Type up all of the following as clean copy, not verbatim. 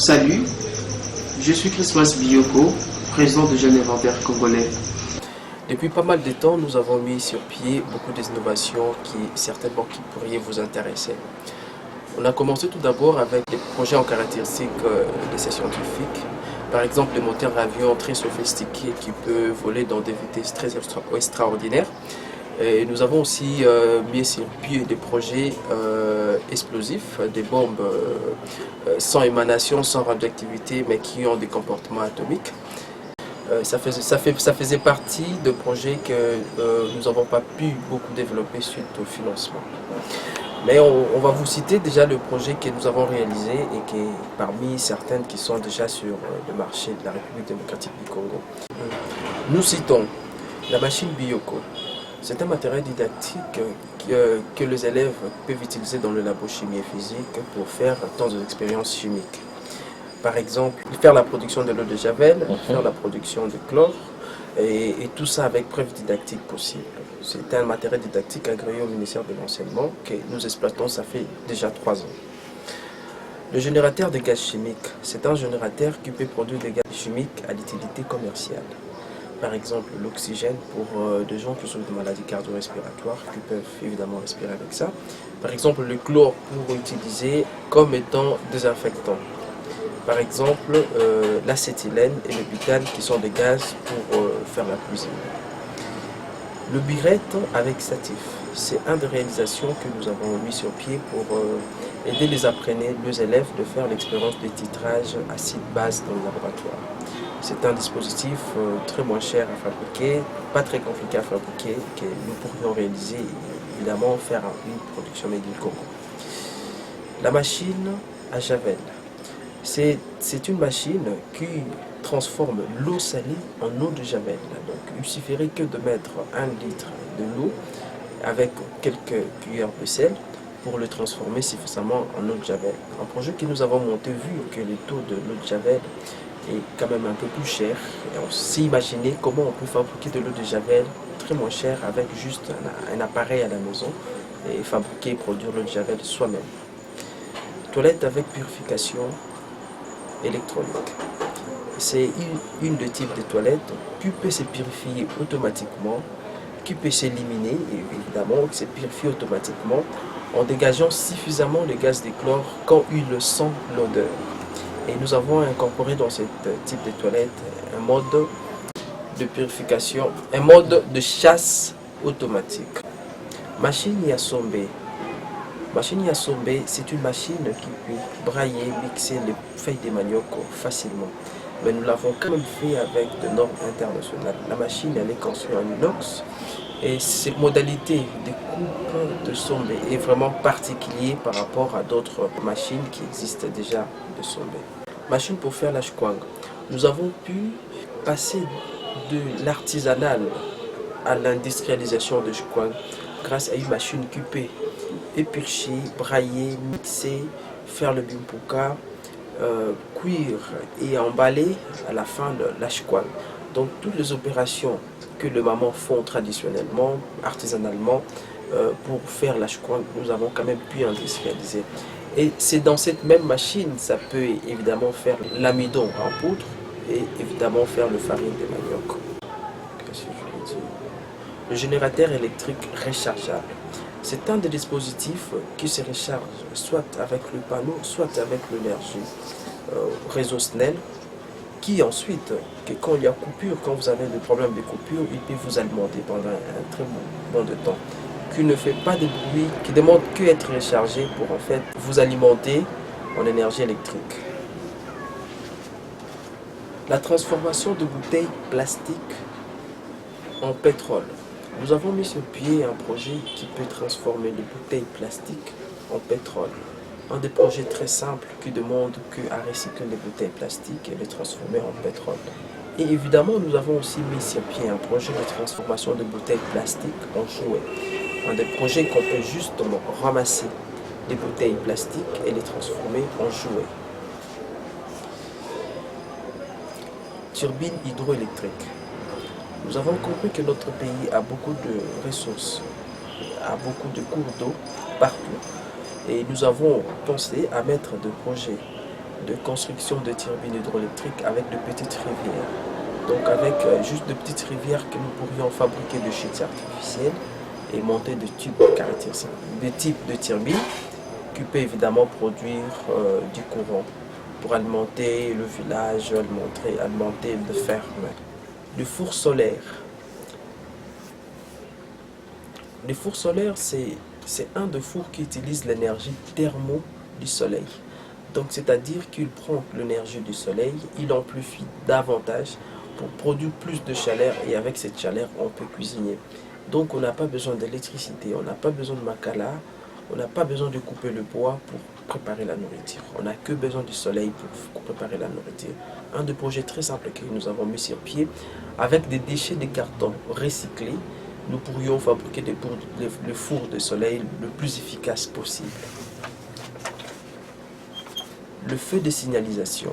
Salut, je suis Christmas Biyoko, président de Jeunes Inventaires Congolais. Depuis pas mal de temps, nous avons mis sur pied beaucoup d'innovations qui pourraient vous intéresser. On a commencé tout d'abord avec des projets en caractéristiques d'essais scientifiques. Par exemple, le moteur avion très sophistiqué qui peut voler dans des vitesses très extraordinaires. Et nous avons aussi mis sur pied des projets explosifs, des bombes sans émanation, sans radioactivité, mais qui ont des comportements atomiques. Ça faisait partie de projets que nous n'avons pas pu beaucoup développer suite au financement. Mais on va vous citer déjà le projet que nous avons réalisé et qui est parmi certaines qui sont déjà sur le marché de la République démocratique du Congo. Nous citons la machine Biyoko. C'est un matériel didactique que les élèves peuvent utiliser dans le labo chimie et physique pour faire tant d'expériences chimiques. Par exemple, faire la production de l'eau de Javel, faire la production de chlore, et tout ça avec preuve didactique possible. C'est un matériel didactique agréé au ministère de l'Enseignement que nous exploitons, ça fait déjà 3 ans. Le générateur de gaz chimiques, c'est un générateur qui peut produire des gaz chimiques à l'utilité commerciale. Par exemple, l'oxygène pour des gens qui souffrent de maladies cardio-respiratoires, qui peuvent évidemment respirer avec ça. Par exemple, le chlore pour utiliser comme étant désinfectant. Par exemple, l'acétylène et le butane qui sont des gaz pour faire la cuisine. Le burette avec Satif, c'est une des réalisations que nous avons mis sur pied pour aider les apprenants, les élèves de faire l'expérience de titrage acide-base dans le laboratoire. C'est un dispositif très moins cher à fabriquer, pas très compliqué à fabriquer, que nous pourrions réaliser et évidemment faire une production made in Congo. La machine à Javel. C'est une machine qui transforme l'eau salée en eau de Javel. Donc, il suffirait que de mettre 1 litre de l'eau avec quelques cuillères de sel pour le transformer suffisamment en eau de Javel. Un projet que nous avons monté vu que le taux de l'eau de Javel est quand même un peu plus cher. Et on s'est imaginé comment on peut fabriquer de l'eau de Javel très moins cher avec juste un appareil à la maison et fabriquer et produire l'eau de Javel soi-même. Toilette avec purification électronique. C'est une de type de toilette qui peut se purifier automatiquement, qui peut s'éliminer, et évidemment, qui se purifie automatiquement en dégageant suffisamment de gaz de chlore quand il sent l'odeur. Et nous avons incorporé dans ce type de toilette un mode de purification, un mode de chasse automatique. Machine Yasombe. Machine Yasombe, c'est une machine qui peut brailler, mixer les feuilles de manioc facilement. Mais nous l'avons quand même fait avec des normes internationales. La machine, elle est construite en inox et cette modalité de coupe de Sombe est vraiment particulière par rapport à d'autres machines qui existent déjà de Sombe. Machine pour faire la chkwang. Nous avons pu passer de l'artisanal à l'industrialisation de chkwang grâce à une machine qui peut épurcher, brailler, mixer, faire le bimpuka, cuire et emballer à la fin de l'ashkwang. Donc toutes les opérations que les mamans font traditionnellement, artisanalement, pour faire l'ashkwang, nous avons quand même pu industrialiser. Et c'est dans cette même machine, ça peut évidemment faire l'amidon en poudre et évidemment faire le farine de manioc. Qu'est-ce que je veux dire? Le générateur électrique rechargeable. C'est un des dispositifs qui se recharge soit avec le panneau, soit avec l'énergie réseau SNEL, qui ensuite, quand il y a coupure, quand vous avez des problèmes de coupure, il peut vous alimenter pendant un très bon de temps, qui ne fait pas de bruit, qui demande que être rechargé pour en fait vous alimenter en énergie électrique. La transformation de bouteilles plastiques en pétrole. Nous avons mis sur pied un projet qui peut transformer les bouteilles plastiques en pétrole. Un des projets très simples qui demande qu'à recycler les bouteilles plastiques et les transformer en pétrole. Et évidemment, nous avons aussi mis sur pied un projet de transformation de bouteilles plastiques en jouets. Un des projets qu'on peut justement ramasser les bouteilles plastiques et les transformer en jouets. Turbine hydroélectrique. Nous avons compris que notre pays a beaucoup de ressources, a beaucoup de cours d'eau partout. Et nous avons pensé à mettre des projets de construction de turbines hydroélectriques avec de petites rivières. Donc avec juste de petites rivières que nous pourrions fabriquer de shit artificiels et monter de tubes caractéristiques, de type de turbine qui peut évidemment produire du courant pour alimenter le village, alimenter le ferme. Le four solaire. Le four solaire, c'est un de fours qui utilise l'énergie thermo du soleil. Donc c'est-à-dire qu'il prend l'énergie du soleil, il amplifie davantage pour produire plus de chaleur et avec cette chaleur on peut cuisiner. Donc on n'a pas besoin d'électricité, on n'a pas besoin de macala, on n'a pas besoin de couper le bois pour préparer la nourriture. On n'a que besoin du soleil pour préparer la nourriture. Un des projets très simples que nous avons mis sur pied, avec des déchets de carton recyclés, nous pourrions fabriquer le four de soleil le plus efficace possible. Le feu de signalisation.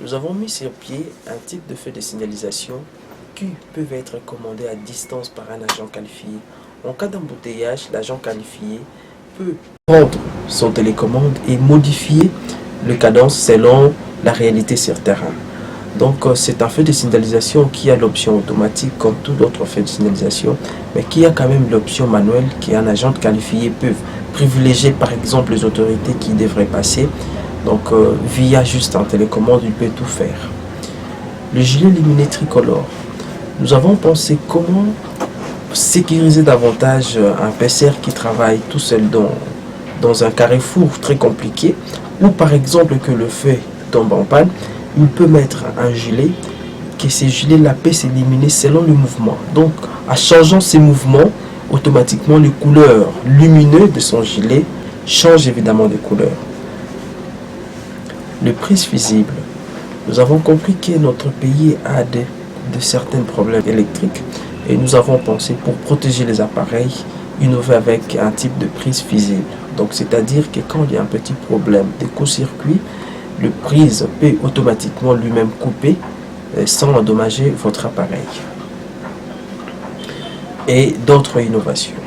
Nous avons mis sur pied un type de feu de signalisation qui peuvent être commandés à distance par un agent qualifié. En cas d'embouteillage, l'agent qualifié peut prendre son télécommande et modifier le cadence selon la réalité sur terrain. Donc c'est un feu de signalisation qui a l'option automatique comme tout autre feu de signalisation, mais qui a quand même l'option manuelle qui un agent qualifié peut privilégier par exemple les autorités qui devraient passer. Donc via juste un télécommande, il peut tout faire. Le gilet lumineux tricolore. Nous avons pensé comment sécuriser davantage un PCR qui travaille tout seul dans un carrefour très compliqué, ou par exemple que le feu tombe en panne, il peut mettre un gilet, que ces gilets-là peut s'éliminer selon le mouvement. Donc en changeant ces mouvements, automatiquement les couleurs lumineuses de son gilet changent évidemment de couleur. Le prise visible. Nous avons compris que notre pays a de certains problèmes électriques et nous avons pensé pour protéger les appareils, innover avec un type de prise visible. Donc c'est-à-dire que quand il y a un petit problème de court-circuit, le prise peut automatiquement lui-même couper sans endommager votre appareil. Et d'autres innovations.